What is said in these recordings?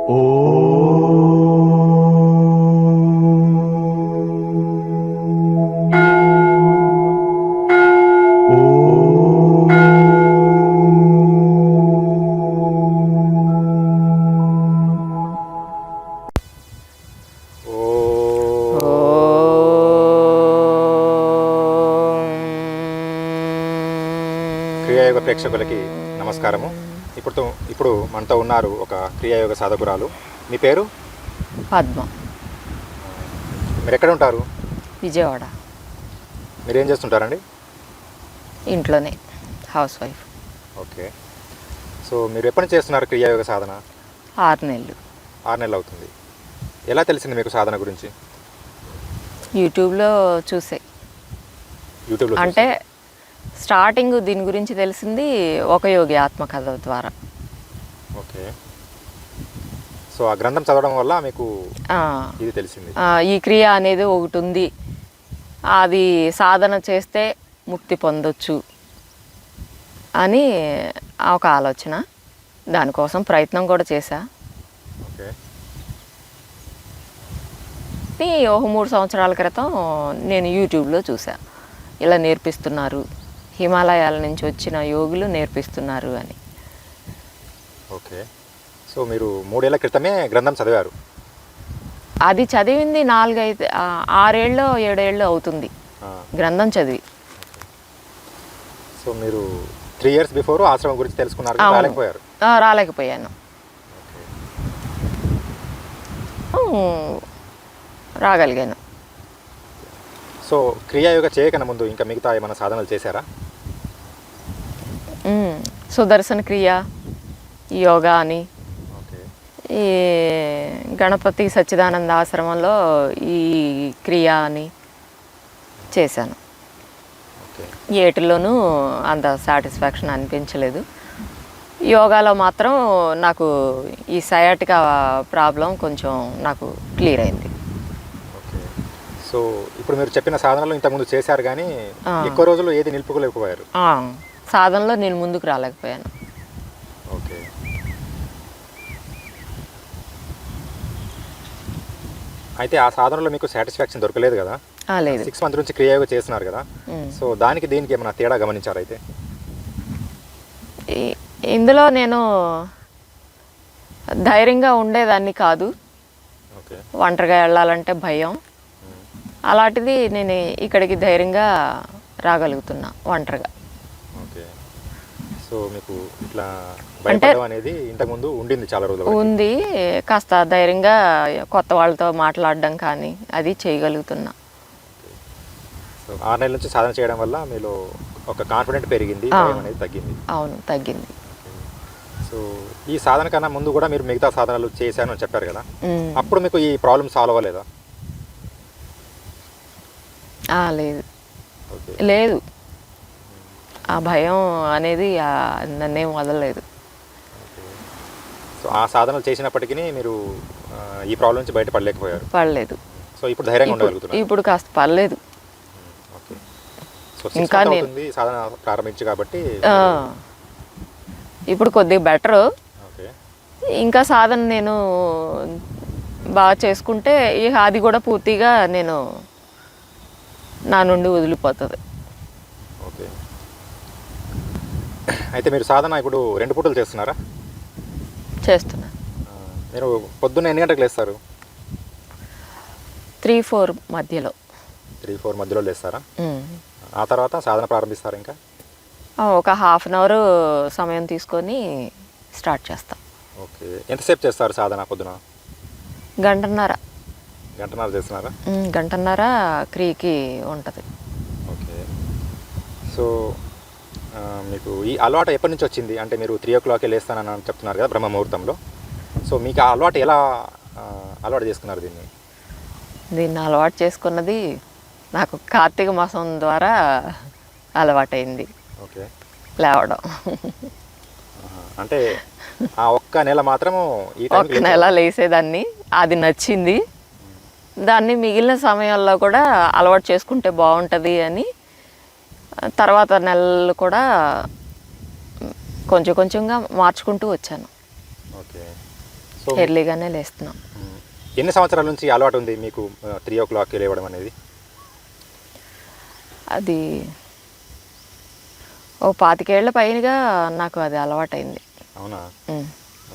క్రియాయోగ ప్రేక్షకులకి నమస్కారము. ఇప్పుడు మనతో ఉన్నారు ఒక క్రియాయోగ సాధకురాలు. మీ పేరు? పద్మ. మీరు ఎక్కడ ఉంటారు? విజయవాడ. మీరు ఏం చేస్తుంటారండి? ఇంట్లోనే హౌస్ వైఫ్. ఓకే. సో మీరు ఎప్పటి నుంచి చేస్తున్నారు క్రియాయోగ సాధన? 6 నెలలు. 6 నెలలు అవుతుంది. ఎలా తెలిసింది మీకు సాధన గురించి? యూట్యూబ్లో చూసే. యూట్యూబ్లో అంటే స్టార్టింగ్ దీని గురించి తెలిసింది ఒక యోగి ఆత్మకథ ద్వారా. ఓకే. సో ఆ గ్రంథం చదవడం వల్ల మీకు ఇది తెలిసింది, ఈ క్రియ అనేది ఒకటి ఉంది, అది సాధన చేస్తే ముక్తి పొందొచ్చు అని ఒక ఆలోచన. దానికోసం ప్రయత్నం కూడా చేశా. ఓకే. ఒక 3 సంవత్సరాల క్రితం నేను యూట్యూబ్లో చూసా, ఇలా నేర్పిస్తున్నారు, హిమాలయాల నుంచి వచ్చిన యోగులు నేర్పిస్తున్నారు అని. ఓకే. సో మీరు 3 ఏళ్ల క్రితమే గ్రంథం చదివారు? అది చదివింది 6 ఏళ్ళు 7 ఏళ్ళు అవుతుంది గ్రంథం చదివి. సో మీరు 3 ఇయర్స్ బిఫోర్ ఆశ్రమం గురించి తెలుసుకున్నారు, రాలేకపోయారు? రాలేకపోయాను. రాగలిగాను. సో క్రియాయోగ చేయకన్నా ముందు ఇంకా మిగతా ఏమైనా సాధనలు చేశారా? సుదర్శన క్రియ, యోగా అని, ఈ గణపతి సచ్చిదానంద ఆశ్రమంలో ఈ క్రియ అని చేశాను. ఏటిలోనూ అంత సాటిస్ఫాక్షన్ అనిపించలేదు. యోగాలో మాత్రం నాకు ఈ సయాటికా ప్రాబ్లం కొంచెం నాకు క్లియర్ అయింది. సో ఇప్పుడు మీరు చెప్పిన సాధనలు ఇంతకుముందు చేశారు కానీ ఎక్కువ రోజులు ఏది నిలుపుకోలేకపోయారు? సాధనలో నేను ముందుకు రాలేకపోయాను. ఓకే. అయితే ఆ సాధనలో మీకు సాటిస్ఫాక్షన్ దొరకలేదు కదా? లేదు. 6 మంత్స్ నుంచి క్రియాయోగ చేస్తున్నారు కదా, సో దానికి దీనికి ఏమైనా తేడా గమనించారు? అయితే ఇందులో నేను ధైర్యంగా ఉండేదాన్ని కాదు. ఒంటరిగా వెళ్ళాలంటే భయం. అలాంటిది నేను ఇక్కడికి ధైర్యంగా రాగలుగుతున్నా ఒంటరిగా. ఓకే. సో మీకు ఇట్లా భయపడడం అనేది ఇంతకుముందు ఉండింది చాలా రోజులు? ఉంది. కాస్త ధైర్యంగా కొత్త వాళ్ళతో మాట్లాడడం కానీ అది చేయగలుగుతున్నా. సో 6 నెలల నుంచి సాధన చేయడం వల్ల మీలో ఒక కాన్ఫిడెంట్ పెరిగింది, భయం అనేది తగ్గింది? అవును, తగ్గింది. సో ఈ సాధన కన్నా ముందు కూడా మీరు మిగతా సాధనలు చేశాను అని చెప్పారు కదా, అప్పుడు మీకు ఈ ప్రాబ్లం సాల్వ్ అవ్వలేదా? లేదు లేదు, ఆ భయం అనేది నన్నేం వదలలేదు. సో ఆ సాధనలు చేసినప్పటికీ మీరు ఈ ప్రాబ్లం నుంచి బయటపడలేకపోయారు? పడలేదు. సో ఇప్పుడు ధైర్యంగా ఉండగలుగుతున్నారు? ఇప్పుడు కాస్త పర్లేదు. ఓకే. సో ఇంకా సాధన ప్రారంభించి కాబట్టి ఇప్పుడు కొద్దిగా బెటరు. ఓకే. ఇంకా సాధన నేను బాగా చేసుకుంటే అది కూడా పూర్తిగా నేను నా నుండి వదిలిపోతుంది. ఓకే. అయితే మీరు సాధన ఇప్పుడు 2 పూటలు చేస్తున్నారా? చేస్తున్నా. మీరు పొద్దున్న ఎన్ని గంటలకు లేస్తారు? 3-4 మధ్యలో. 3-4 మధ్యలో లేస్తారా? ఆ తర్వాత సాధన ప్రారంభిస్తారు? ఇంకా ఒక ½ అన్ అవర్ సమయం తీసుకొని స్టార్ట్ చేస్తాం. ఓకే. ఎంతసేపు చేస్తారు సాధన పొద్దున? గంటన్నర చేస్తున్నారా? గంటన్నర క్రియకి ఉంటుంది. ఓకే. సో మీకు ఈ అలవాటు ఎప్పటి నుంచి వచ్చింది? అంటే మీరు 3 o'clock లేస్తానని చెప్తున్నారు కదా బ్రహ్మ ముహూర్తంలో. సో మీకు ఆ అలవాటు ఎలా అలవాటు చేసుకున్నారు? దీన్ని అలవాటు చేసుకున్నది నాకు కార్తీక మాసం ద్వారా అలవాటైంది. ఓకే. లేవడం అంటే ఆ ఒక్క నెల మాత్రము ఒక్క నెల లేసేదాన్ని, అది నచ్చింది. దాన్ని మిగిలిన సమయాల్లో కూడా అలవాటు చేసుకుంటే బాగుంటుంది అని తర్వాత నెలలు కూడా కొంచెం కొంచెంగా మార్చుకుంటూ వచ్చాను. ఓకే. సో సో ఎర్లీగానే లేస్తున్నాం. ఎన్ని సంవత్సరాల నుంచి ఈ అలవాటు ఉంది మీకు 3 o'clock లేవడం అనేది? అది ఓ 25 ఏళ్ల పైనగా నాకు అది అలవాటైంది. అవునా?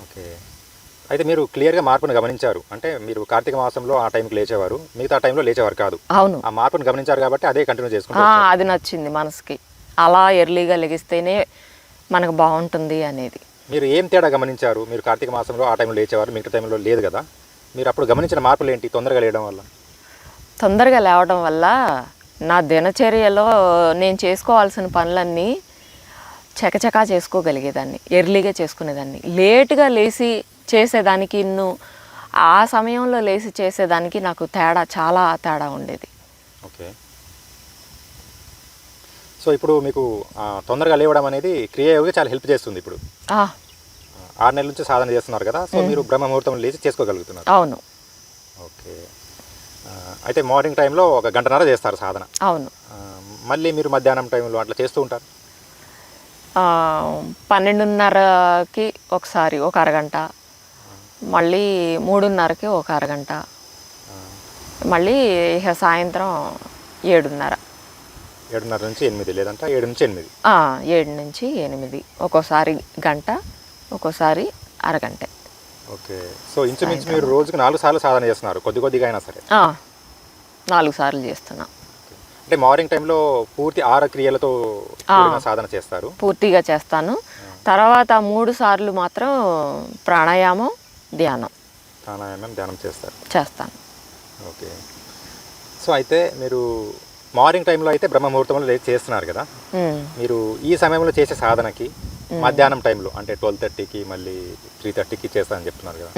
ఓకే. అయితే మీరు క్లియర్గా మార్పును గమనించారు. అంటే మీరు కార్తీక మాసంలో ఆ టైంకి లేచేవారు, మిగతా టైంలో లేచేవారు కాదు. అవును. ఆ మార్పును గమనించారు కాబట్టి అదే కంటిన్యూ చేసుకుంటారు. అది నచ్చింది మనసుకి, అలా ఎర్లీగా లెగిస్తేనే మనకు బాగుంటుంది అనేది. మీరు ఏం తేడా గమనించారు? మీరు కార్తీక మాసంలో ఆ టైంలో లేచేవారు, మిగతా టైంలో లేదు కదా, మీరు అప్పుడు గమనించిన మార్పులు ఏంటి? తొందరగా లేయడం వల్ల? తొందరగా లేవడం వల్ల నా దినచర్యలో నేను చేసుకోవాల్సిన పనులన్నీ చకచకా చేసుకోగలిగేదాన్ని, ఎర్లీగా చేసుకునేదాన్ని. లేటుగా లేచి చేసేదానికి ఆ సమయంలో లేచి చేసేదానికి నాకు చాలా తేడా ఉండేది. ఓకే. సో ఇప్పుడు మీకు తొందరగా లేవడం అనేది క్రియాయోగి చాలా హెల్ప్ చేస్తుంది. ఇప్పుడు 6 నెలల నుంచి సాధన చేస్తున్నారు కదా, సో మీరు బ్రహ్మ ముహూర్తం లేచి చేసుకోగలుగుతున్నారు. అవును. ఓకే. అయితే మార్నింగ్ టైంలో 1 గంటన్నర చేస్తారు సాధన. అవును. మళ్ళీ మీరు మధ్యాహ్నం టైంలో అట్లా చేస్తూ ఉంటారు? 12:30కి ఒకసారి 1 అరగంట, మళ్ళీ 3:30కి 1 అరగంట, మళ్ళీ ఇక సాయంత్రం 7:30. 7:30 నుంచి 8 లేదంట 7 నుంచి 8. 7 నుంచి 8, ఒక్కోసారి గంట, ఒక్కోసారి అరగంట. ఓకే. సో ఇంచుమించు మీరు రోజుకి 4 సార్లు సాధన చేస్తున్నారు, కొద్దిగా అయినా సరే? 4 సార్లు చేస్తున్నా. అంటే మార్నింగ్ టైంలో పూర్తి 6 క్రియలతో సాధన చేస్తారు? పూర్తిగా చేస్తాను. తర్వాత 3 సార్లు మాత్రం ప్రాణాయామం, ధ్యానం చేస్తాను. ఓకే. సో అయితే మీరు మార్నింగ్ టైంలో అయితే బ్రహ్మ ముహూర్తంలో లేచి చేస్తున్నారు కదా, మీరు ఈ సమయంలో చేసే సాధనకి మధ్యాహ్నం టైంలో అంటే 12:30కి మళ్ళీ 3:30కి చేస్తానని చెప్తున్నారు కదా,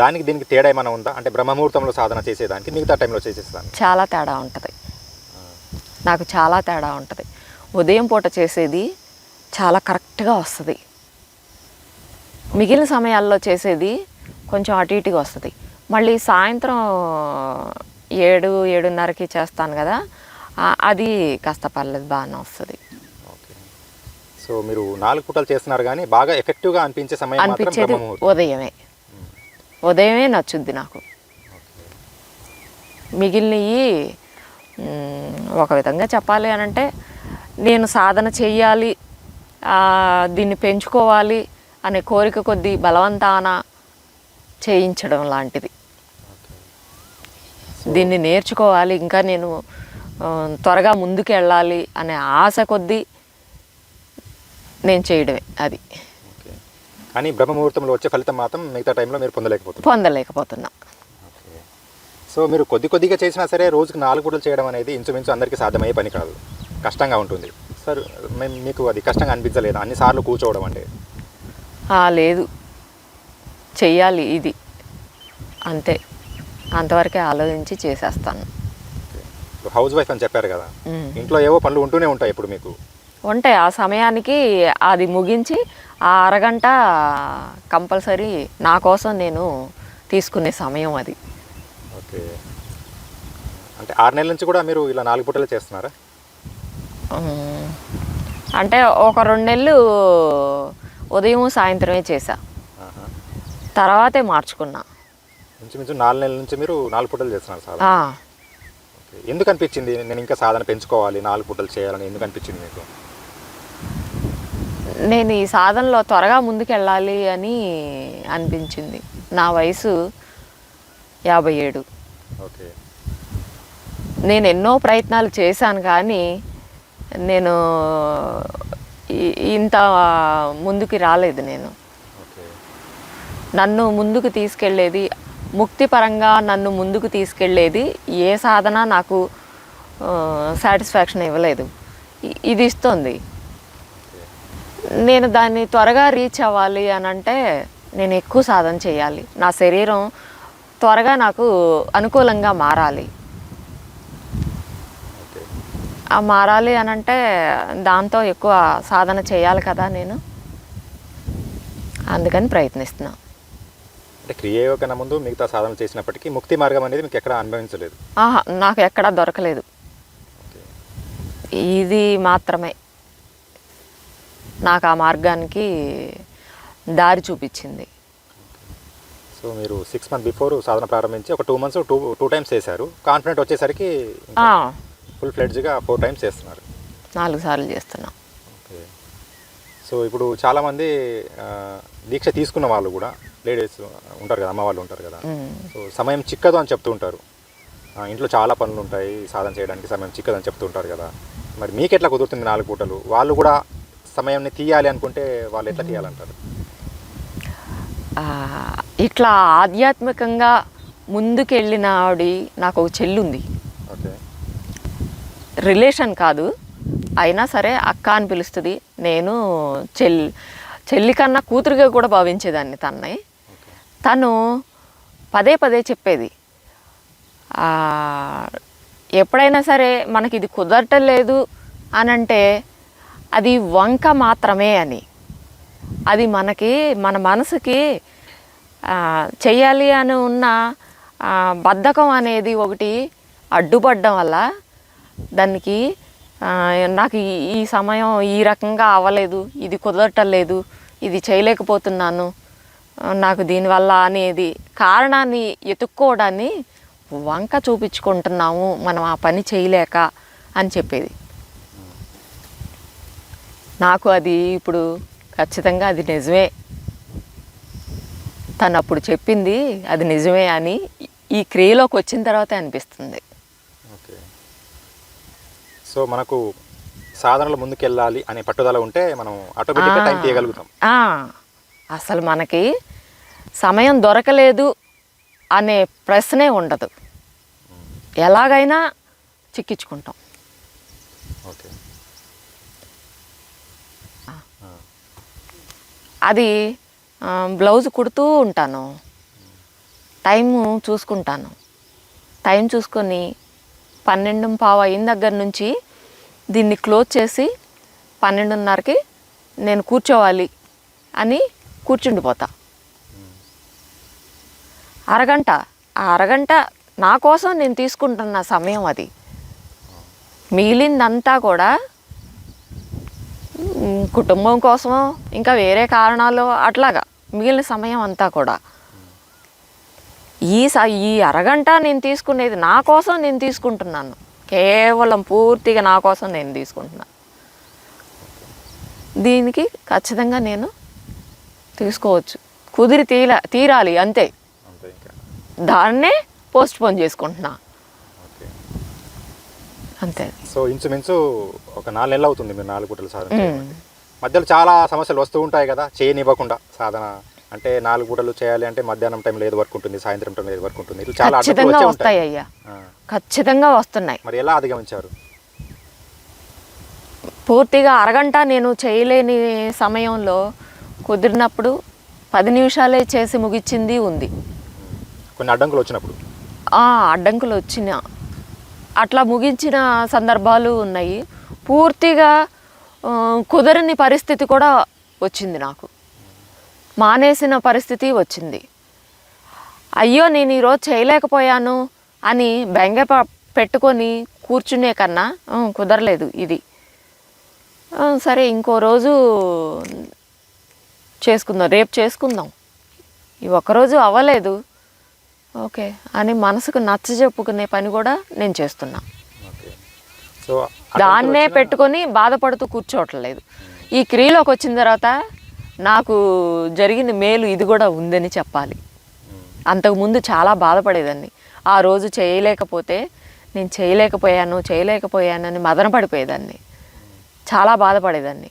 దానికి దీనికి తేడా ఏమైనా ఉందా? అంటే బ్రహ్మ ముహూర్తంలో సాధన చేసేదానికి మిగతా టైంలో చేసేదానికి చాలా తేడా ఉంటుంది. నాకు చాలా తేడా ఉంటుంది. ఉదయం పూట చేసేది చాలా కరెక్ట్గా వస్తుంది, మిగిలిన సమయాల్లో చేసేది కొంచెం అటు ఇటుగా వస్తుంది. మళ్ళీ సాయంత్రం 7-7:30కి చేస్తాను కదా, అది కాస్త పర్లేదు, బాగానే వస్తుంది. ఓకే. సో మీరు 4 పూటలు చేస్తున్నారు కానీ బాగా ఎఫెక్టివ్గా అనిపించేది ఉదయమే నచ్చుద్ది నాకు. మిగిలినవి ఒక విధంగా చెప్పాలి అని అంటే, నేను సాధన చెయ్యాలి, దీన్ని పెంచుకోవాలి అనే కోరిక కొద్దీ బలవంతాన చేయించడం లాంటిది. దీన్ని నేర్చుకోవాలి, ఇంకా నేను త్వరగా ముందుకు వెళ్ళాలి అనే ఆశ కొద్దీ నేను చేయడమే అది. కానీ బ్రహ్మ ముహూర్తంలో వచ్చే ఫలితం మాత్రం మిగతా టైంలో మీరు పొందలేకపోతున్నా. సో మీరు కొద్దిగా చేసినా సరే రోజుకి 4 పూటలు చేయడం అనేది ఇంచుమించు అందరికీ సాధ్యమయ్యే పని కాదు, కష్టంగా ఉంటుంది. సార్ మీకు అది కష్టంగా అనిపించలేదు అన్నిసార్లు కూర్చోవడం అంటే? లేదు, చెయ్యాలి ఇది అంతే, అంతవరకే ఆలోచించి చేసేస్తాను. హౌస్ వైఫ్ అని చెప్పారు కదా, ఇంట్లో ఏవో పనులు ఉంటూనే ఉంటాయి ఇప్పుడు మీకు? ఉంటాయి. ఆ సమయానికి అది ముగించి ఆ అరగంట కంపల్సరీ నా కోసం నేను తీసుకునే సమయం అది. ఓకే. అంటే 6 నెలల నుంచి కూడా మీరు ఇలా 4 పూటలు చేస్తున్నారా? అంటే ఒక 2 నెలలు ఉదయం సాయంత్రమే చేశా, తర్వాతే మార్చుకున్నా. ఇంచుమించు 4 నెలల నుంచి మీరు 4 పూటలు చేస్తున్నారు సాధన? ఎందుకు అనిపించింది నేను ఇంకా సాధన పెంచుకోవాలి, 4 పూటలు చేయాలని ఎందుకు అనిపించింది మీకు? నేను ఈ సాధనలో త్వరగా ముందుకెళ్ళాలి అని అనిపించింది. నా వయసు 57. ఓకే. నేను ఎన్నో ప్రయత్నాలు చేశాను కానీ నేను ఇంత ముందుకు రాలేదు. నేను నన్ను ముందుకు తీసుకెళ్ళేది, ముక్తిపరంగా నన్ను ముందుకు తీసుకెళ్ళేది ఏ సాధన నాకు సాటిస్ఫాక్షన్ ఇవ్వలేదు. ఇది ఇస్తుంది. నేను దాన్ని త్వరగా రీచ్ అవ్వాలి అని అంటే నేను ఎక్కువ సాధన చేయాలి, నా శరీరం త్వరగా నాకు అనుకూలంగా మారాలి. మారాలి అని అంటే దాంతో ఎక్కువ సాధన చేయాలి కదా నేను, అందుకని ప్రయత్నిస్తున్నా. అంటే క్రియాయోగ కన్నా ముందు మిగతా సాధన చేసినప్పటికీ ముక్తి మార్గం అనేది మీకు ఎక్కడ అనుభవించలేదు? నాకు ఎక్కడా దొరకలేదు. ఇది మాత్రమే నాకు ఆ మార్గానికి దారి చూపించింది. సో మీరు 6 మంత్ బిఫోర్ సాధన ప్రారంభించి ఒక 2 మంత్స్ టూ టైమ్స్ చేశారు. కాన్ఫిడెంట్ వచ్చేసరికి ఫుల్ ఫ్లెడ్జ్గా 4 టైమ్స్ చేస్తున్నారు. 4 సార్లు చేస్తున్నాం. ఓకే. సో ఇప్పుడు చాలామంది దీక్ష తీసుకున్న వాళ్ళు కూడా లేడీస్ ఉంటారు కదా, అమ్మ వాళ్ళు ఉంటారు కదా, సో సమయం చిక్కదు అని చెప్తూ ఉంటారు. ఇంట్లో చాలా పనులు ఉంటాయి, సాధన చేయడానికి సమయం చిక్కదు అని చెప్తూ ఉంటారు కదా. మరి మీకు ఎట్లా కుదురుతుంది 4 పూటలు? వాళ్ళు కూడా సమయాన్ని తీయాలి అనుకుంటే వాళ్ళు ఎట్లా తీయాలంటారు? ఇట్లా ఆధ్యాత్మికంగా ముందుకెళ్ళిన ఆవిడ నాకు ఒక చెల్లి ఉంది. ఓకే. రిలేషన్ కాదు, అయినా సరే అక్క అని పిలుస్తుంది. నేను చెల్లి కన్నా కూతురుగా కూడా భావించేదాన్ని తన్నే. తను పదే పదే చెప్పేది, ఎప్పుడైనా సరే మనకి ఇది కుదరటం లేదు అని అంటే అది వంక మాత్రమే అని. అది మన మనసుకి చెయ్యాలి అని ఉన్న బద్ధకం అనేది ఒకటి అడ్డుపడడం వల్ల దానికి నాకు ఈ సమయం ఈ రకంగా అవ్వలేదు, ఇది కుదరటం లేదు, ఇది చేయలేకపోతున్నాను, నాకు దీనివల్ల అనేది కారణాన్ని ఎతుక్కోవడాన్ని వంక చూపించుకుంటున్నాము మనం ఆ పని చేయలేక అని చెప్పేది. నాకు అది ఇప్పుడు ఖచ్చితంగా అది నిజమే, తను అప్పుడు చెప్పింది అది నిజమే అని ఈ క్రియలోకి వచ్చిన తర్వాతే అనిపిస్తుంది. ఓకే. సో మనకు సాధనలో ముందుకెళ్ళాలి అనే పట్టుదల ఉంటే మనం ఆటోమేటిక్గా టైం తీయగలుగుతాం. అసలు మనకి సమయం దొరకలేదు అనే ప్రశ్నే ఉండదు, ఎలాగైనా చిక్కించుకుంటాం. ఓకే. అది బ్లౌజ్ కుడుతూ ఉంటాను, టైము చూసుకుంటాను. టైం చూసుకొని 12:15 అయిన దగ్గర నుంచి దీన్ని క్లోజ్ చేసి 12:30కి నేను కూర్చోవాలి అని కూర్చుండిపోతా. ఆ అరగంట నా కోసం నేను తీసుకుంటున్న సమయం అది. మిగిలిందంతా కూడా కుటుంబం కోసమో ఇంకా వేరే కారణాలు అట్లాగా మిగిలిన సమయం అంతా కూడా ఈ అరగంట నేను తీసుకునేది నా కోసం నేను తీసుకుంటున్నాను, కేవలం పూర్తిగా నా కోసం నేను తీసుకుంటున్నాను. దీనికి ఖచ్చితంగా నేను తీసుకోవచ్చు, కుదిరి తీరాలి అంతే, దాన్నే పోస్ట్ పోన్ చేసుకుంటున్నా అంతే. సో ఇంచుమించు ఒక 4 నెలలు అవుతుంది మీరు 4 పూటలు సాధన చేయడానికి. మధ్యలో చాలా సమస్యలు వస్తూ ఉంటాయి కదా, చేయనివ్వకుండా సాధన అంటే 4 పూటలు చేయాలి అంటే మధ్యాహ్నం టైంలో ఏదో వర్క్ ఉంటుంది, సాయంత్రం టైంలో ఏదో వర్క్ ఉంటుంది, చాలా ఖచ్చితంగా వస్తాయి అయ్యా, ఖచ్చితంగా వస్తున్నాయి. మరి ఎలా అధిగమించారు? పూర్తిగా అరగంట నేను చేయలేని సమయంలో కుదిరినప్పుడు 10 నిమిషాలే చేసి ముగించింది ఉంది. కొన్ని అడ్డంకులు వచ్చినప్పుడు అడ్డంకులు వచ్చిన అట్లా ముగించిన సందర్భాలు ఉన్నాయి. పూర్తిగా కుదరని పరిస్థితి కూడా వచ్చింది, నాకు మానేసిన పరిస్థితి వచ్చింది. అయ్యో నేను ఈరోజు చేయలేకపోయాను అని బెంగ పెట్టుకొని కూర్చునే కన్నా కుదరలేదు ఇది, సరే ఇంకో రోజు చేసుకుందాం, రేపు చేసుకుందాం, ఈ ఒక్కరోజు అవ్వలేదు ఓకే అని మనసుకు నచ్చ చెప్పుకునే పని కూడా నేను చేస్తున్నా. సో దాన్నే పెట్టుకొని బాధపడుతూ కూర్చోవట్లేదు. ఈ క్రియలోకి వచ్చిన తర్వాత నాకు జరిగిన మేలు ఇది కూడా ఉందని చెప్పాలి. అంతకుముందు చాలా బాధపడేదాన్ని, ఆ రోజు చేయలేకపోతే నేను చేయలేకపోయానని మదన పడిపోయేదాన్ని, చాలా బాధపడేదాన్ని.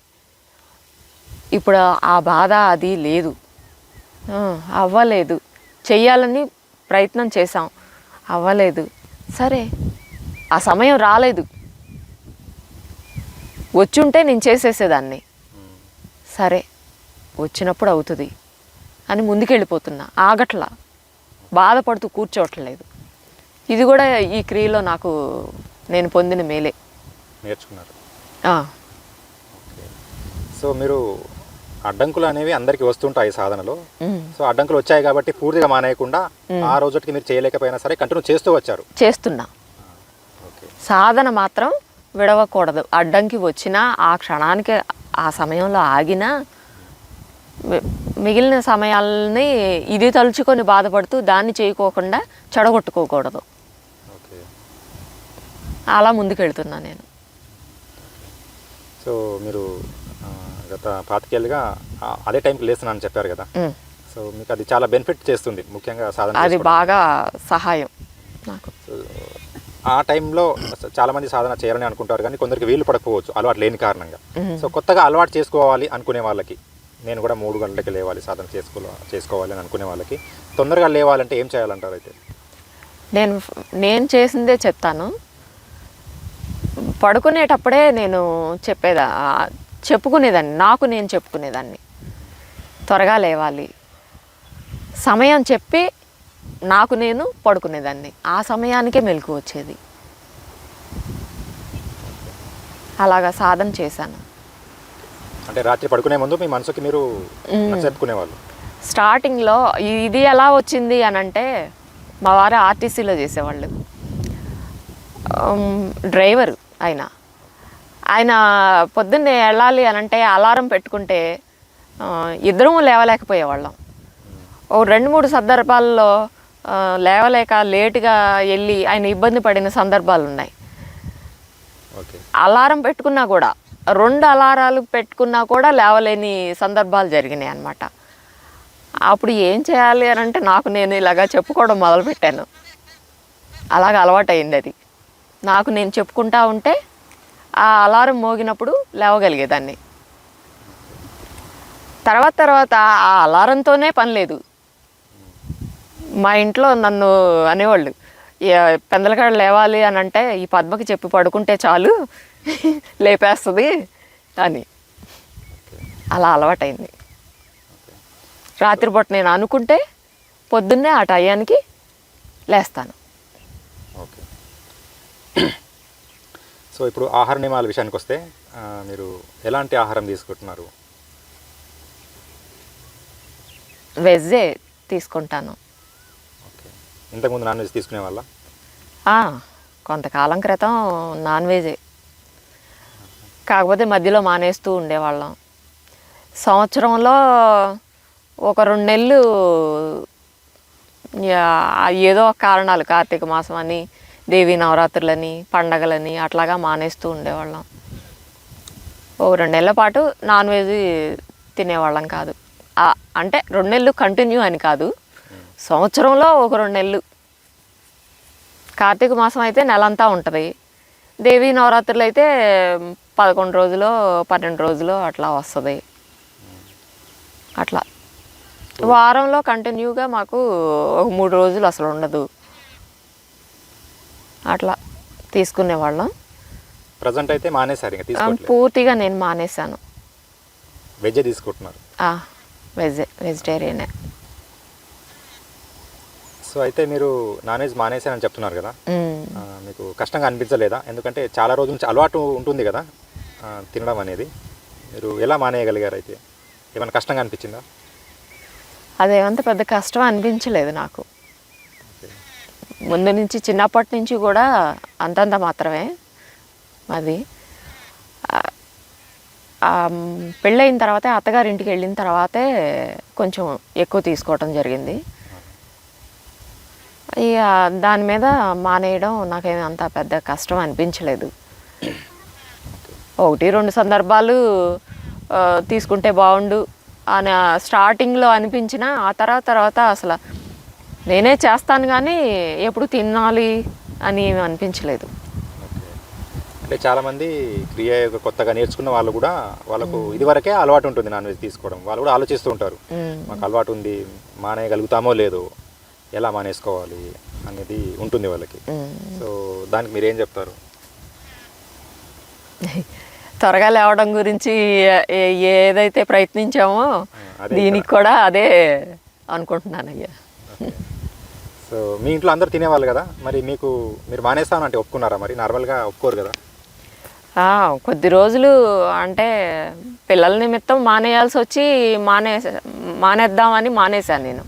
ఇప్పుడు ఆ బాధ అది లేదు, అవ్వలేదు, చెయ్యాలని ప్రయత్నం చేశాం, అవ్వలేదు, సరే ఆ సమయం రాలేదు, వచ్చుంటే నేను చేసేసేదాన్ని, సరే వచ్చినప్పుడు అవుతుంది అని ముందుకెళ్ళిపోతున్నా, ఆగట్లా, బాధపడుతూ కూర్చోవట్లేదు. ఇది కూడా ఈ క్రియలో నాకు నేను పొందిన మేలే. నేర్చుకున్నారు. సో మీరు అడ్డంకులు అనేవి అందరికీ వస్తుంటాయి సాధనలో. సో అడ్డంకులు వచ్చాయి కాబట్టి పూర్తిగా మానేయకుండా ఆ రోజుకి మీరు చేయలేకపోయినా సరే కంటిన్యూ చేస్తున్నా. సాధన మాత్రం విడవకూడదు. అడ్డంకి వచ్చినా ఆ క్షణానికి ఆ సమయంలో ఆగినా మిగిలిన సమయాల్ని ఇది తలుచుకొని బాధపడుతూ దాన్ని చేయకోకుండా చెడగొట్టుకోకూడదు. ఓకే. అలా ముందుకెళ్తున్నా నేను. సో మీరు గత 25 ఏళ్ళుగా అదే టైంకి లేస్తున్నానని చెప్పారు కదా. సో మీకు అది చాలా బెనిఫిట్ చేస్తుంది, ముఖ్యంగా సాధన అది బాగా సహాయం నాకు. ఆ టైంలో చాలామంది సాధన చేయాలని అనుకుంటారు, కానీ కొందరికి వీలు పడకపోవచ్చు అలవాటు లేని కారణంగా. సో కొత్తగా అలవాటు చేసుకోవాలి అనుకునే వాళ్ళకి, నేను కూడా 3 గంటలకి లేవాలి సాధన చేసుకోవాలి అని అనుకునే వాళ్ళకి తొందరగా లేవాలంటే ఏం చేయాలంటారు? అయితే నేను చేసిందే చెప్తాను. పడుకునేటప్పుడే నేను చెప్పుకునేదాన్ని, నాకు నేను చెప్పుకునేదాన్ని త్వరగా లేవాలి. సమయం చెప్పి నాకు నేను పడుకునేదాన్ని, ఆ సమయానికే మెలకు వచ్చేది. అలాగా సాధన చేశాను. అంటే రాత్రి పడుకునే ముందు మీ మనసుకి మీరు చెప్పుకునేవాళ్ళు? స్టార్టింగ్లో ఇది ఎలా వచ్చింది అని అంటే, మా వారు ఆర్టీసీలో చేసేవాళ్ళు, డ్రైవర్ ఆయన పొద్దున్నే వెళ్ళాలి అని అంటే అలారం పెట్టుకుంటే ఇద్దరం లేవలేకపోయేవాళ్ళం. ఓ 2-3 సందర్భాల్లో లేవలేక లేటుగా వెళ్ళి ఆయన ఇబ్బంది పడిన సందర్భాలు ఉన్నాయి. అలారం పెట్టుకున్నా కూడా, 2 అలారాలు పెట్టుకున్నా కూడా లేవలేని సందర్భాలు జరిగినాయి అన్నమాట. అప్పుడు ఏం చేయాలి అని అంటే నాకు నేను ఇలాగా చెప్పుకోవడం మొదలుపెట్టాను. అలాగ అలవాటైంది అది. నాకు నేను చెప్పుకుంటా ఉంటే ఆ అలారం మోగినప్పుడు లేవగలిగేదాన్ని. తర్వాత ఆ అలారంతోనే పని లేదు. మా ఇంట్లో నన్ను అనేవాళ్ళు, పెందలకాడ లేవాలి అని అంటే ఈ పద్మకి చెప్పి పడుకుంటే చాలు లేపేస్తుంది అని. అలా అలవాటైంది. రాత్రిపూట నేను అనుకుంటే పొద్దున్నే ఆ టయానికి లేస్తాను. ఓకే. సో ఇప్పుడు ఆహార నియమాల విషయానికి వస్తే మీరు ఎలాంటి ఆహారం తీసుకుంటున్నారు? వెజ్జే తీసుకుంటాను. ఓకే. ఇంతకుముందు నాన్ వెజ్ తీసుకునే వాళ్ళ? కొంతకాలం క్రితం నాన్ వెజే, కాకపోతే మధ్యలో మానేస్తూ ఉండేవాళ్ళం. సంవత్సరంలో ఒక 2 నెలలు ఏదో కారణాలు, కార్తీక మాసం అని, దేవీ నవరాత్రులని, పండగలని అట్లాగా మానేస్తూ ఉండేవాళ్ళం. ఓ 2 నెలల పాటు నాన్ వెజ్ తినేవాళ్ళం కాదు. అంటే 2 నెలలు కంటిన్యూ అని కాదు, సంవత్సరంలో ఒక 2 నెలలు. కార్తీక మాసం అయితే నెలంతా ఉంటుంది, దేవీ నవరాత్రులు అయితే 11 రోజులు 12 రోజులు అట్లా వస్తుంది. అట్లా వారంలో కంటిన్యూగా మాకు ఒక 3 రోజులు అసలు ఉండదు. అట్లా తీసుకునేవాళ్ళం. ప్రజెంట్ అయితే మానేశారు, ఇంకా తీసుకోవట్లేదు? పూర్తిగా నేను మానేశాను. వెజ్ తీసుకుంటున్నారు? వెజిటేరియనే. సో అయితే మీరు నాన్ వెజ్ మానేశారని చెప్తున్నారు కదా, మీకు కష్టంగా అనిపించలేదా? ఎందుకంటే చాలా రోజుల నుంచి అలవాటు ఉంటుంది కదా తినడం అనేది. మీరు ఎలా మానేయగలిగారు? అయితే ఏమైనా కష్టంగా అనిపించిందా? అదేమంత పెద్ద కష్టం అనిపించలేదు నాకు. ముందు నుంచి, చిన్నప్పటి నుంచి కూడా అంతంత మాత్రమే. అది పెళ్ళయిన తర్వాతే, అత్తగారింటికి వెళ్ళిన తర్వాతే కొంచెం ఎక్కువ తీసుకోవటం జరిగింది. ఇక దాని మీద మానేయడం నాకేమీ అంత పెద్ద కష్టం అనిపించలేదు. 1-2 సందర్భాలు తీసుకుంటే బాగుండు అని స్టార్టింగ్లో అనిపించిన, ఆ తర్వాత అసలు నేనే చేస్తాను కానీ ఎప్పుడు తినాలి అని అనిపించలేదు. అంటే చాలామంది క్రియాయోగ కొత్తగా నేర్చుకున్న వాళ్ళు కూడా, వాళ్ళకు ఇదివరకే అలవాటు ఉంటుంది నాన్ వెజ్ తీసుకోవడం. వాళ్ళు కూడా ఆలోచిస్తూ ఉంటారు, మాకు అలవాటు ఉంది, మానేయగలుగుతామో లేదో, ఎలా మానేసుకోవాలి అనేది ఉంటుంది వాళ్ళకి. సో దానికి మీరేం చెప్తారు? త్వరగా లేవడం గురించి ఏదైతే ప్రయత్నించామో దీనికి కూడా అదే అనుకుంటున్నాను అయ్యా. సో మీ ఇంట్లో అందరు తినేవాళ్ళు కదా, మరి మీరు మానేస్తానంటే ఒప్పుకున్నారా? మరి నార్మల్గా ఒప్పుకోరు కదా. కొద్ది రోజులు అంటే పిల్లల నిమిత్తం మానేయాల్సి వచ్చి మానేద్దామని మానేశాను నేను.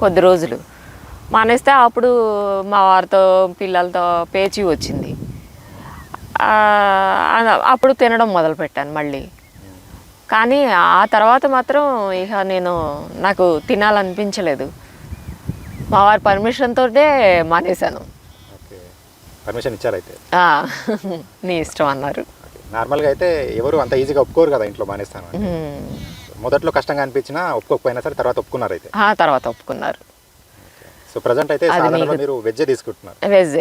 కొద్ది రోజులు మానేస్తే అప్పుడు మా వారితో పిల్లలతో పేచీ వచ్చింది. అప్పుడు తినడం మొదలుపెట్టాను మళ్ళీ. కానీ ఆ తర్వాత మాత్రం ఇక నాకు తినాలనిపించలేదు. మా వారి పర్మిషన్తోనే మానేశాను. ఓకే, పర్మిషన్ ఇచ్చారైతే. ఆ, నీ ఇష్టం అన్నారు. నార్మల్గా అయితే ఎవరు అంత ఈజీగా ఒప్పుకోరు కదా ఇంట్లో మానేస్తాను అని. మొదట్లో కష్టంగా అనిపించినా ఒప్పుకోకపోయినా సరే తర్వాత ఒప్పుకున్నారు అయితే. తర్వాత ఒప్పుకున్నారు. సో ప్రజెంట్ అయితే సాధారణంగా మీరు వెజ్ తీసుకుంటున్నారు. వెజ్.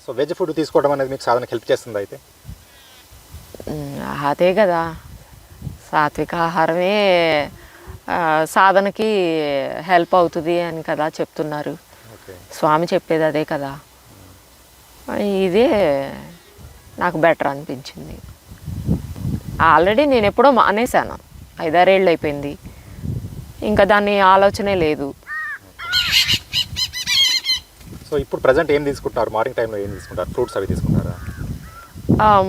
సో వెజ్ ఫుడ్ తీసుకోవడం అనేది మీకు సాధనకి హెల్ప్ చేస్తుంది అయితే? అదే కదా, సాత్విక ఆహారమే సాధనకి హెల్ప్ అవుతుంది అని కదా చెప్తున్నారు. స్వామి చెప్పేది అదే కదా. ఇదే నాకు బెటర్ అనిపించింది. ఆల్రెడీ నేను ఎప్పుడో మానేశాను, 5-6 ఏళ్ళు అయిపోయింది. ఇంకా దాని ఆలోచనే లేదు. సో ఇప్పుడు ప్రజెంట్ ఏం తీసుకుంటారు? మార్నింగ్ టైంలో ఏం తీసుకుంటారు? ఫ్రూట్స్ అవి తీసుకుంటారా?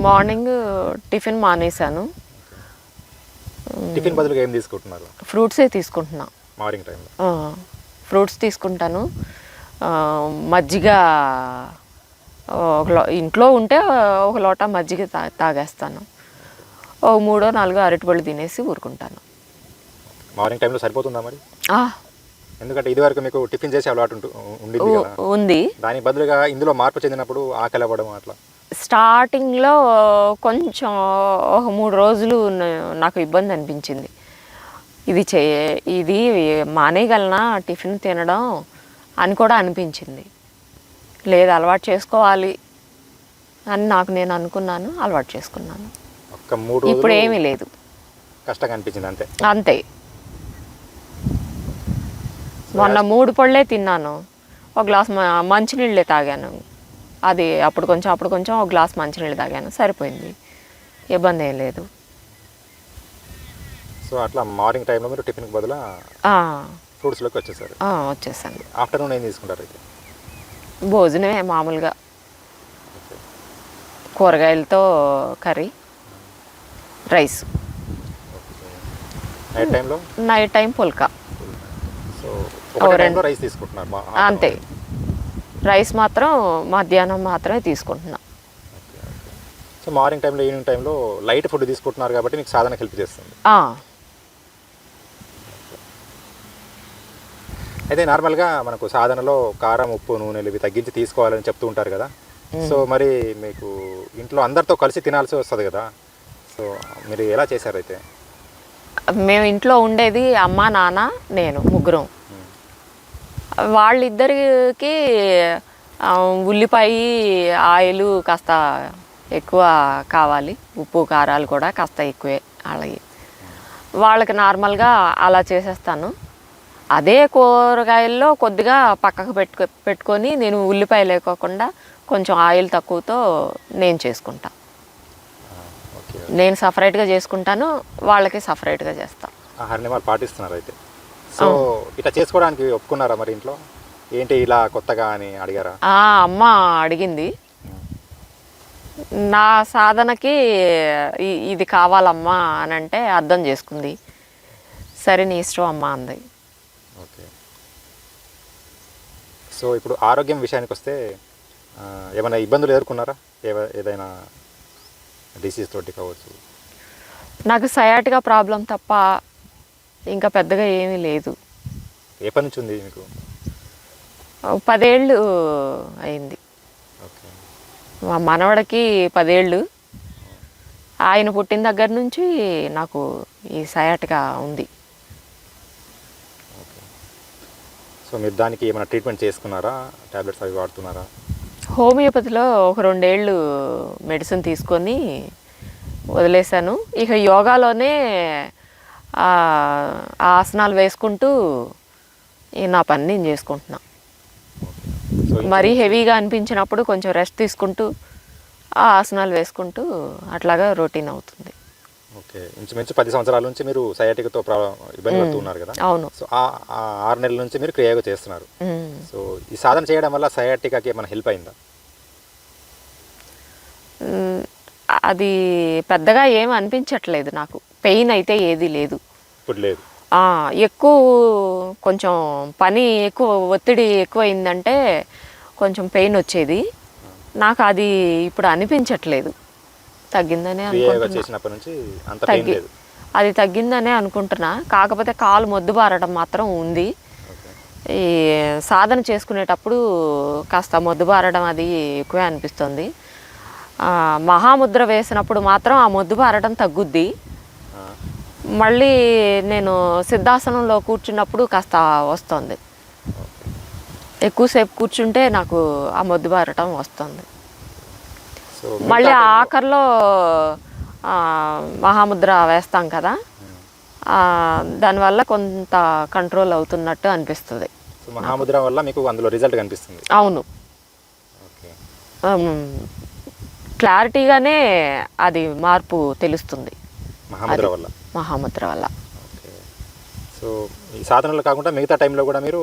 మార్నింగ్ టిఫిన్ మానేశాను. టిఫిన్ బదులుగా ఏం తీసుకుంటున్నారు? ఫ్రూట్సే తీసుకుంటున్నా మార్నింగ్ టైంలో. ఫ్రూట్స్ తీసుకుంటాను. మజ్జిగ ఇంట్లో ఉంటే ఒక లోట మజ్జిగ తాగేస్తాను. 3-4 అరటిపళ్ళు తినేసి ఊరుకుంటాను. మార్నింగ్ టైంలో సరిపోతుందా మరి? ఎందుకంటే ఇది వరకు మీకు టిఫిన్ చేసే అలవాటు ఉంది. దాని బదులుగా ఇందులో మార్పు చెందినప్పుడు ఆకలి అవ్వడం అట్లా స్టార్టింగ్లో కొంచెం ఒక 3 రోజులు నాకు ఇబ్బంది అనిపించింది. ఇది మానేయగలనా టిఫిన్ తినడం అని కూడా అనిపించింది. లేదు, అలవాటు చేసుకోవాలి అని నేను అనుకున్నాను, అలవాటు చేసుకున్నాను. ఇప్పుడు ఏమీ లేదు, కష్టంగా అనిపించింది అంతే. అంతే. మొన్న 3 పళ్ళే తిన్నాను, ఒక గ్లాస్ మంచినీళ్ళే తాగాను. అది అప్పుడు కొంచెం ఒక గ్లాస్ మంచినీళ్ళు తాగాను, సరిపోయింది, ఇబ్బంది ఏం లేదు. సో అట్లా మార్నింగ్ టైంలో మీరు టిఫిన్కి బదులు ఫ్రూట్స్లోకి వచ్చేసారు. వచ్చేసాను. ఆఫ్టర్నూన్ ఏం తీసుకుంటారు అయితే? భోజనమే మామూలుగా, కూరగాయలతో కర్రీ, రైస్. నైట్ టైం పుల్కా. రైస్ తీసుకుంటున్నారు అంతే. రైస్ మాత్రం మధ్యాహ్నం మాత్రమే తీసుకుంటున్నా. సో మార్నింగ్ టైంలో ఈవినింగ్ టైంలో లైట్ ఫుడ్ తీసుకుంటున్నారు కాబట్టి మీకు సాధనకి హెల్ప్ చేస్తుంది. అయితే నార్మల్గా మనకు సాధనలో కారం, ఉప్పు, నూనెలు ఇవి తగ్గించి తీసుకోవాలని చెప్తూ ఉంటారు కదా. సో మరి మీకు ఇంట్లో అందరితో కలిసి తినాల్సి వస్తుంది కదా. సో మీరు ఎలా చేశారు అయితే? మేము ఇంట్లో ఉండేది అమ్మ, నాన్న, నేను, ముగ్గురం. వాళ్ళిద్దరికి ఉల్లిపాయ, ఆయిల్ కాస్త ఎక్కువ కావాలి, ఉప్పు కారాలు కూడా కాస్త ఎక్కువే వాళ్ళకి నార్మల్గా అలా చేసేస్తాను. అదే కూరగాయల్లో కొద్దిగా పక్కకు పెట్టుకొని నేను ఉల్లిపాయ లేకోకుండా కొంచెం ఆయిల్ తక్కువతో నేను చేసుకుంటా. నేను సపరేట్గా చేసుకుంటాను, వాళ్ళకి సపరేట్గా చేస్తాను. ఆహారాన్ని వాళ్ళు పాటిస్తున్నారు అయితే. సో ఇట్లా చేసుకోవడానికి ఒప్పుకున్నారా మరి ఇంట్లో? ఏంటి ఇలా కొత్తగా అని అడిగారా? అమ్మ అడిగింది. నా సాధనకి ఇది కావాలమ్మా అని అంటే అర్థం చేసుకుంది. సరే నీ ఇష్టం అమ్మా అంది. ఓకే. సో ఇప్పుడు ఆరోగ్యం విషయానికి వస్తే ఏమైనా ఇబ్బందులు ఎదుర్కొన్నారా? ఏదైనా డిసీజ్ తోటి కావచ్చు? నాకు సయాటికా ప్రాబ్లం తప్ప ఇంకా పెద్దగా ఏమీ లేదు. ఎప్పటి నుంచి ఉంది మీకు? 10 ఏళ్ళు అయింది. మా మనవడికి 10 ఏళ్ళు. ఆయన పుట్టిన దగ్గర నుంచి నాకు ఈ సయాటికా ఉంది. సో మీరు దానికి ఏమైనా ట్రీట్మెంట్ చేసుకున్నారా? టాబ్లెట్స్ అవి వాడుతున్నారా? హోమియోపతిలో ఒక 2 ఏళ్ళు మెడిసిన్ తీసుకొని వదిలేశాను. ఇక యోగాలోనే ఆసనాలు వేసుకుంటూ నా పని నేను చేసుకుంటున్నా. మరీ హెవీగా అనిపించినప్పుడు కొంచెం రెస్ట్ తీసుకుంటూ ఆ ఆసనాలు వేసుకుంటూ అట్లాగా రొటీన్ అవుతుంది. ఓకే. ఇంచుమించు 10 సంవత్సరాల నుంచి మీరు సయాటికాతో ఇబ్బంది పడుతున్నారు కదా. అవును. సో 6 నెలల నుంచి మీరు క్రియాయోగా చేస్తున్నారు. సో ఈ సాధన చేయడం వల్ల సయాటికాకి ఏమైనా హెల్ప్ అయిందా? అది పెద్దగా ఏమి అనిపించట్లేదు నాకు. పెయిన్ అయితే ఏది లేదు ఇప్పుడు. లేదు. ఎక్కువ కొంచెం పని ఎక్కువ, ఒత్తిడి ఎక్కువ అయిందంటే కొంచెం పెయిన్ వచ్చేది. నాకు అది ఇప్పుడు అనిపించట్లేదు, తగ్గిందని అనుకుంటున్నా. అది తగ్గిందనే అనుకుంటున్నా. కాకపోతే కాలు మొద్దుబారడం మాత్రం ఉంది. ఓకే. ఈ సాధన చేసుకునేటప్పుడు కాస్త మొద్దుబారడం అది ఎక్కువే అనిపిస్తుంది. మహాముద్ర వేసినప్పుడు మాత్రం ఆ మొద్దుబారడం తగ్గుద్ది. ఆ, మళ్ళీ నేను సిద్ధాసనంలో కూర్చున్నప్పుడు కాస్త వస్తుంది. ఓకే. ఎక్కువసేపు కూర్చుంటే నాకు ఆ మొద్దుబారటం వస్తుంది. సో మళ్ళీ మిగతా టైంలో ఆఖరిలో మహాముద్ర వేస్తాం కదా, దానివల్ల కొంత కంట్రోల్ అవుతున్నట్టు అనిపిస్తుంది. సో మహాముద్ర వల్ల మీకు అందులో రిజల్ట్ కనిపిస్తుంది. అవును, ఓకే. క్లారిటీగానే అది మార్పు తెలుస్తుంది మహాముద్ర వల్ల. మహాముద్ర వల్ల. ఓకే. సో ఈ సాధనలు కాకుండా మిగతా టైంలో కూడా మీరు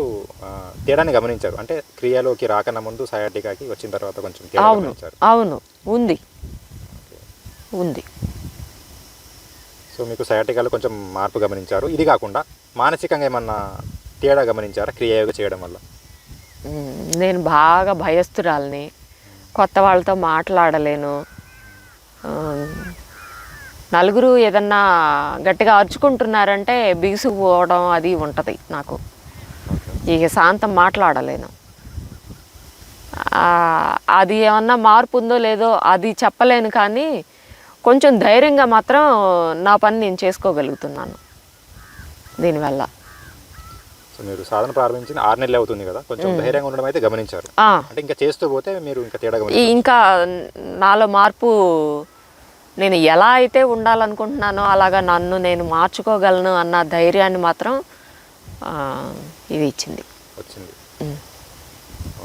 తేడాన్ని గమనించారు, అంటే క్రియలోకి రాకన్నా ముందు సయాటికాకి వచ్చిన తర్వాత కొంచెం తేడా అవును గమనించారు. అవును ఉంది ఉంది. సో మీకు సయాటికాలో కొంచెం మార్పు గమనించారు. ఇది కాకుండా మానసికంగా ఏమన్నా తేడా గమనించారా క్రియాయోగ చేయడం వల్ల? నేను బాగా భయస్తురాలని, కొత్త వాళ్ళతో మాట్లాడలేను. నలుగురు ఏదన్నా గట్టిగా అరుచుకుంటున్నారంటే బిగుసుకుపోవడం అది ఉంటుంది నాకు. ఇక శాంతం మాట్లాడలేను. అది ఏమన్నా మార్పు ఉందో లేదో అది చెప్పలేను, కానీ కొంచెం ధైర్యంగా మాత్రం నా పని నేను చేసుకోగలుగుతున్నాను దీనివల్ల. సో మీరు సాధన ప్రారంభించిన 6 నెలలు అవుతుంది కదా, కొంచెం ధైర్యంగా ఉండడం అయితే గమనించారు. అంటే ఇంకా చేస్తూ పోతే మీరు ఇంకా తేడా ఇంకా నాలో మార్పు, నేను ఎలా అయితే ఉండాలనుకుంటున్నానో అలాగా నన్ను నేను మార్చుకోగలను అన్న ధైర్యాన్ని మాత్రం ఇది ఇచ్చింది, వచ్చింది.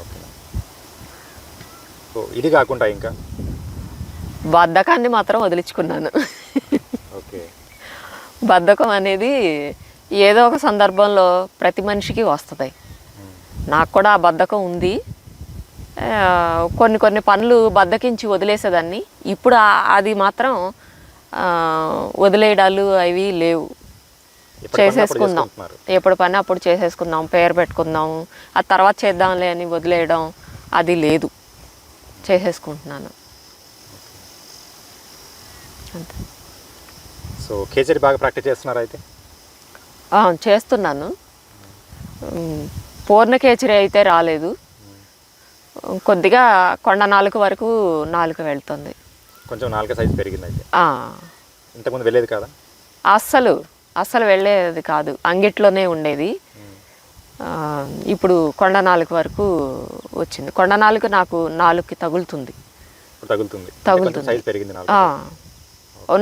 ఓకే. సో ఇది కాకుండా ఇంకా బద్ధకాన్ని మాత్రం వదిలించుకున్నాను. ఓకే. బద్ధకం అనేది ఏదో ఒక సందర్భంలో ప్రతి మనిషికి వస్తుంది. నాకు కూడా ఆ బద్ధకం ఉంది. కొన్ని పనులు బద్ధకించి వదిలేసేదాన్ని. ఇప్పుడు అది మాత్రం వదిలేయడాలు అవి లేవు. చేసేసుకుందాం, ఎప్పుడు పని అప్పుడు చేసేసుకుందాం, పేరు పెట్టుకుందాం, ఆ తర్వాత చేద్దాంలే అని వదిలేయడం అది లేదు. చేసేసుకుంటున్నాను అంతే. సో కేచరి బాగా ప్రాక్టీస్ చేస్తున్నారు అయితే? చేస్తున్నాను. పూర్ణ కేచరి అయితే రాలేదు, కొద్దిగా కొండ నాలుక వరకు నాలుక వెళ్తుంది. కొంచెం నాలుక సైజు పెరిగింది అయితే. ఇంతకుముందు వెళ్ళేది కదా? అస్సలు వెళ్ళేది కాదు, అంగిట్లోనే ఉండేది. ఇప్పుడు కొండ నాలుక వరకు వచ్చింది. కొండ నాలుక నాకు నాలుగుకి తగులుతుంది. సైజు పెరిగింది.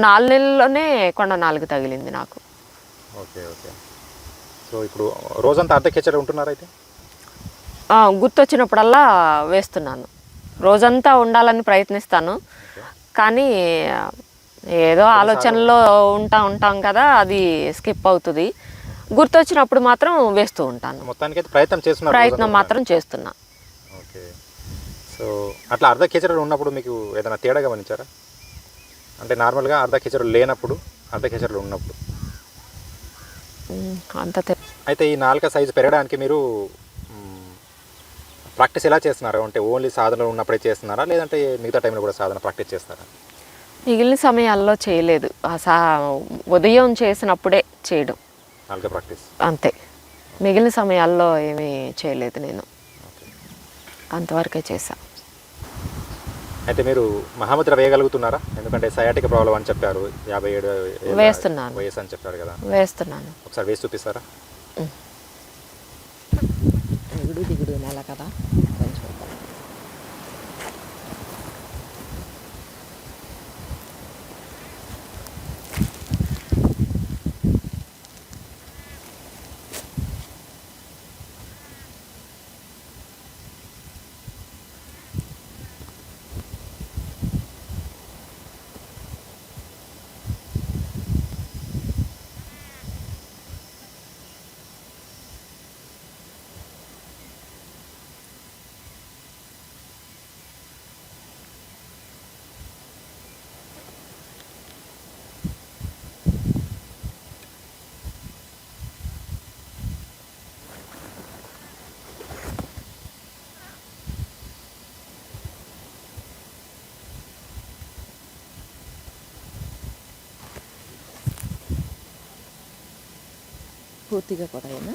4 నెలల్లోనే కొండ నాలుక తగిలింది నాకు. ఓకే. ఓకే. సో ఇప్పుడు రోజంతా అర్ధ కేచరి ఉంటున్నారు అయితే? గుర్తొచ్చినప్పుడల్లా వేస్తున్నాను. రోజంతా ఉండాలని ప్రయత్నిస్తాను, కానీ ఏదో ఆలోచనలో ఉంటాం కదా, అది స్కిప్ అవుతుంది. గుర్తొచ్చినప్పుడు మాత్రం వేస్తూ ఉంటాను. మొత్తానికి అయితే ప్రయత్నం మాత్రం చేస్తున్నా. ఓకే. సో అట్లా అర్ధ కేచరి ఉన్నప్పుడు మీకు ఏదైనా తేడా గమనించారా? అంటే నార్మల్గా అర్ధ కేచరి లేనప్పుడు, అర్ధ కేచరిలో ఉన్నప్పుడు అంత. అయితే ఈ నాలుక సైజు పెరగడానికి మీరు ప్రాక్టీస్ ఎలా చేస్తున్నారా? అంటే ఓన్లీ సాధనలో ఉన్నప్పుడే చేస్తున్నారా, లేదంటే మిగతా టైంలో కూడా సాధన ప్రాక్టీస్ చేస్తారా? మిగిలిన సమయాల్లో చేయలేదు. ఉదయం చేసినప్పుడే చేయడం నాలుక ప్రాక్టీస్ అంతే. మిగిలిన సమయాల్లో ఏమీ చేయలేదు నేను, అంతవరకే చేశా. అయితే మీరు మహాముద్ర వేయగలుగుతున్నారా? ఎందుకంటే సయాటిక ప్రాబ్లం అని చెప్పారు, 57 వేస్తున్నాను వయసు అని చెప్పారు కదా. వేస్తున్నాను. ఒకసారి వేసి చూపిస్తారా? దిగుడు నెల కదా. పూర్తిగా కూడా అయినా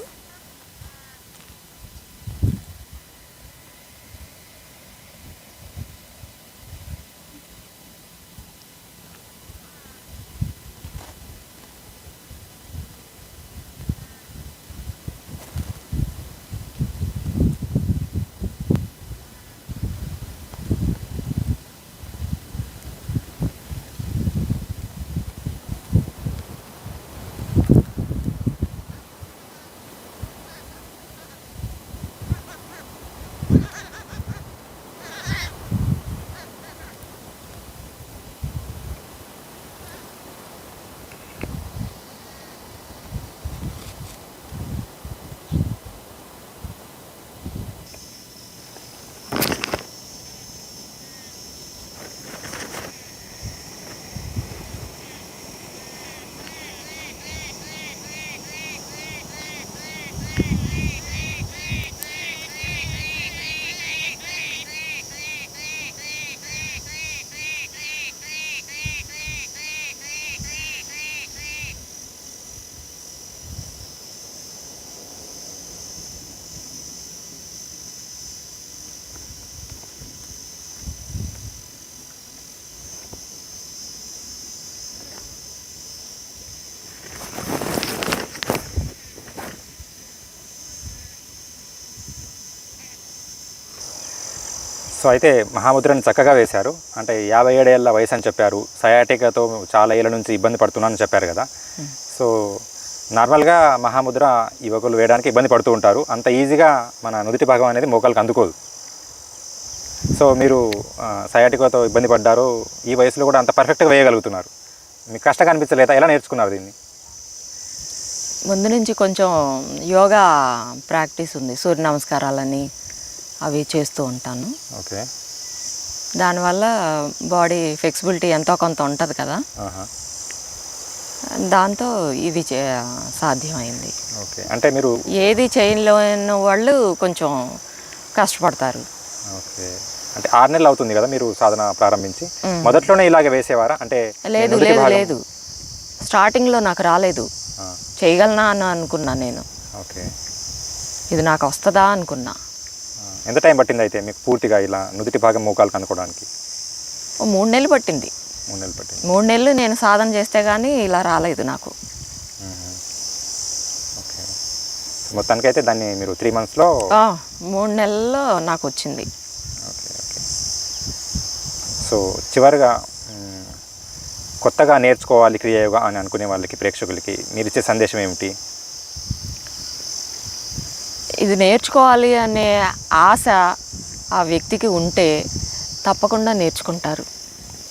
సో అయితే మహాముద్రని చక్కగా వేశారు. అంటే 57 ఏళ్ల వయసు అని చెప్పారు. సయాటికాతో చాలా ఏళ్ళ నుంచి ఇబ్బంది పడుతున్నానని చెప్పారు కదా. సో నార్మల్గా మహాముద్ర యువకులు వేయడానికి ఇబ్బంది పడుతూ ఉంటారు. అంత ఈజీగా మన నుదిటి భాగం అనేది మోకాలకు అందుకోదు. సో మీరు సయాటికాతో ఇబ్బంది పడ్డారు, ఈ వయసులో కూడా అంత పర్ఫెక్ట్గా వేయగలుగుతున్నారు. మీకు కష్టంగా అనిపించలేదా? ఎలా నేర్చుకున్నారు దీన్ని? ముందు నుంచి కొంచెం యోగా ప్రాక్టీస్ ఉంది, సూర్య నమస్కారాలని అవి చేస్తూ ఉంటాను. ఓకే. దానివల్ల బాడీ ఫ్లెక్సిబిలిటీ ఎంతో కొంత ఉంటుంది కదా, దాంతో ఇది సాధ్యమైంది. ఓకే. అంటే మీరు ఏది చేయలేని వాళ్ళు కొంచెం కష్టపడతారు. ఓకే. అంటే 6 నెలలు అవుతుంది కదా మీరు సాధన ప్రారంభించి. మొదట్లోనే ఇలాగే వేసేవారా? అంటే లేదు లేదు లేదు, స్టార్టింగ్లో నాకు రాలేదు. చేయగలనా అని అనుకున్నా నేను. ఓకే. ఇది నాకు వస్తుందా అనుకున్నా. ఎంత టైం పట్టింది అయితే మీకు పూర్తిగా ఇలా నుదిటి భాగం మోకాలు కనుక్కోవడానికి? 3 నెలలు పట్టింది. 3 నెలలు పట్టింది. 3 నెలలు నేను సాధన చేస్తే కానీ ఇలా రాలేదు నాకు. ఓకే. మొత్తానికైతే దాన్ని మీరు 3 మంత్స్లో 3 నెలల్లో నాకు వచ్చింది. ఓకే. ఓకే. సో చివరిగా కొత్తగా నేర్చుకోవాలి క్రియాయోగా అని అనుకునే వాళ్ళకి, ప్రేక్షకులకి మీరు ఇచ్చే సందేశం ఏమిటి? ఇది నేర్చుకోవాలి అనే ఆశ ఆ వ్యక్తికి ఉంటే తప్పకుండా నేర్చుకుంటారు.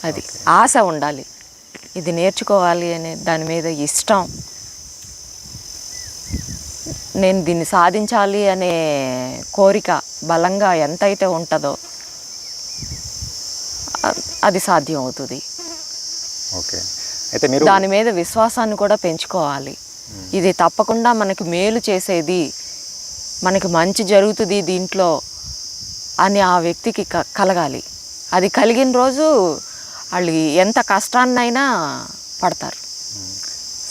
అది ఆశ ఉండాలి, ఇది నేర్చుకోవాలి అనే దాని మీద ఇష్టం, నేను దీన్ని సాధించాలి అనే కోరిక బలంగా ఎంతైతే ఉంటుందో అది సాధ్యం అవుతుంది. ఓకే. అయితే మీరు దాని మీద విశ్వాసాన్ని కూడా పెంచుకోవాలి. ఇది తప్పకుండా మనకి మేలు చేసేది, మనకి మంచి జరుగుతుంది దీంట్లో అని ఆ వ్యక్తికి కలగాలి. అది కలిగిన రోజు వాళ్ళు ఎంత కష్టాన్నైనా పడతారు.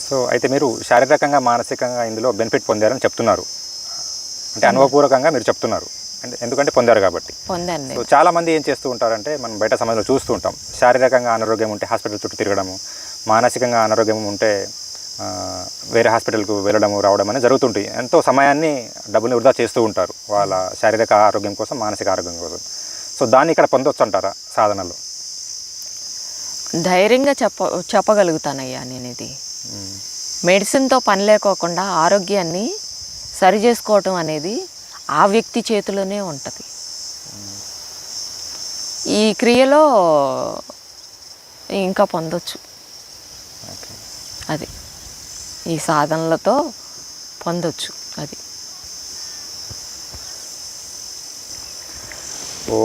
సో అయితే మీరు శారీరకంగా మానసికంగా ఇందులో బెనిఫిట్ పొందారని చెప్తున్నారు, అంటే అనుభవపూర్వకంగా మీరు చెప్తున్నారు, అంటే ఎందుకంటే పొందారు కాబట్టి. పొందాను. సో చాలామంది ఏం చేస్తూ ఉంటారంటే మనం బయట సమాజంలో చూస్తూ ఉంటాం, శారీరకంగా అనారోగ్యం ఉంటే హాస్పిటల్ చుట్టూ తిరగడము, మానసికంగా అనారోగ్యం ఉంటే వేరే హాస్పిటల్కు వెళ్ళడము రావడం అనేది జరుగుతుంటాయి. ఎంతో సమయాన్ని డబ్బుని వృధా చేస్తూ ఉంటారు వాళ్ళ శారీరక ఆరోగ్యం కోసం, మానసిక ఆరోగ్యం కోసం. సో దాన్ని ఇక్కడ పొందొచ్చు అంటారా సాధనలో? ధైర్యంగా చెప్పగలుగుతానయ్యా నేను. ఇది మెడిసిన్తో పని లేకోకుండా ఆరోగ్యాన్ని సరి చేసుకోవటం అనేది ఆ వ్యక్తి చేతిలోనే ఉంటుంది. ఈ క్రియలో ఇంకా పొందొచ్చు. అది ఈ సాధనలతో పొందొచ్చు. అది ఓ